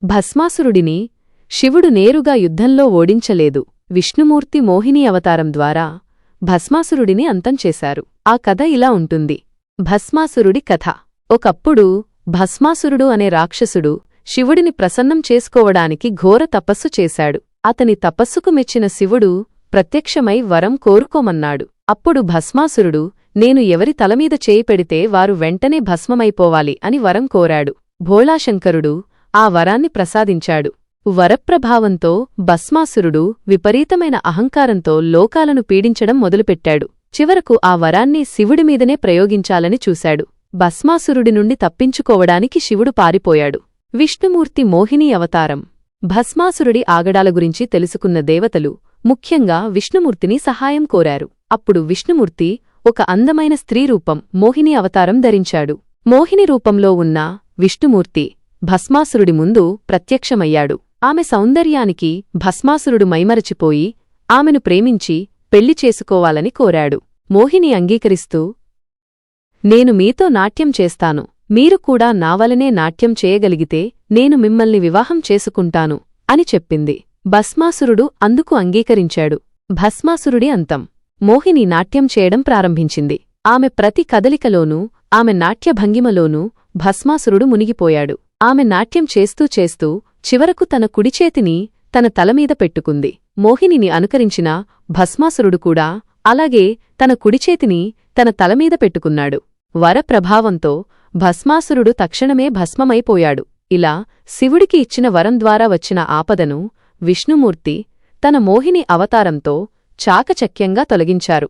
భస్మాసురుడిని శివుడు నేరుగా యుద్ధంలో ఓడించలేదు. విష్ణుమూర్తి మోహిని అవతారం ద్వారా భస్మాసురుడిని అంతం చేశారు. ఆ కథ ఇలా ఉంటుంది. భస్మాసురుడి కథ. ఒకప్పుడు భస్మాసురుడు అనే రాక్షసుడు శివుడిని ప్రసన్నం చేసుకోవడానికి ఘోర తపస్సు చేశాడు. అతని తపస్సుకు మెచ్చిన శివుడు ప్రత్యక్షమై వరం కోరుకోమన్నాడు. అప్పుడు భస్మాసురుడు, నేను ఎవరి తలమీద చేయి పెడితే వారు వెంటనే భస్మమైపోవాలి అని వరం కోరాడు. భోళాశంకరుడు ఆ వరాన్ని ప్రసాదించాడు. వరప్రభావంతో భస్మాసురుడు విపరీతమైన అహంకారంతో లోకాలను పీడించడం మొదలుపెట్టాడు. చివరకు ఆ వరాన్ని శివుడిమీదనే ప్రయోగించాలని చూశాడు. భస్మాసురుడి నుండి తప్పించుకోవడానికి శివుడు పారిపోయాడు. విష్ణుమూర్తి మోహిని అవతారం. భస్మాసురుడి ఆగడాల గురించి తెలుసుకున్న దేవతలు ముఖ్యంగా విష్ణుమూర్తిని సహాయం కోరారు. అప్పుడు విష్ణుమూర్తి ఒక అందమైన స్త్రీ రూపం మోహిని అవతారం ధరించాడు. మోహిని రూపంలో ఉన్న విష్ణుమూర్తి భస్మాసురుడి ముందు ప్రత్యక్షమయ్యాడు. ఆమె సౌందర్యానికి భస్మాసురుడు మైమరచిపోయి ఆమెను ప్రేమించి పెళ్లి చేసుకోవాలని కోరాడు. మోహిని అంగీకరిస్తూ, నేను మీతో నాట్యం చేస్తాను, మీరు కూడా నావలనే నాట్యం చేయగలిగితే నేను మిమ్మల్ని వివాహం చేసుకుంటాను అని చెప్పింది. భస్మాసురుడు అందుకు అంగీకరించాడు. భస్మాసురుడి అంతం. మోహిని నాట్యం చేయడం ప్రారంభించింది. ఆమె ప్రతి కదలికలోనూ ఆమె నాట్యభంగిమలోనూ భస్మాసురుడు మునిగిపోయాడు. ఆమె నాట్యం చేస్తూ చేస్తూ చివరకు తన కుడిచేతిని తన తలమీద పెట్టుకుంది. మోహినిని అనుకరించిన భస్మాసురుడు కూడా అలాగే తన కుడిచేతిని తన తలమీద పెట్టుకున్నాడు. వరప్రభావంతో భస్మాసురుడు తక్షణమే భస్మమైపోయాడు. ఇలా శివుడికి ఇచ్చిన వరం ద్వారా వచ్చిన ఆపదను విష్ణుమూర్తి తన మోహిని అవతారంతో చాకచక్యంగా తొలగించారు.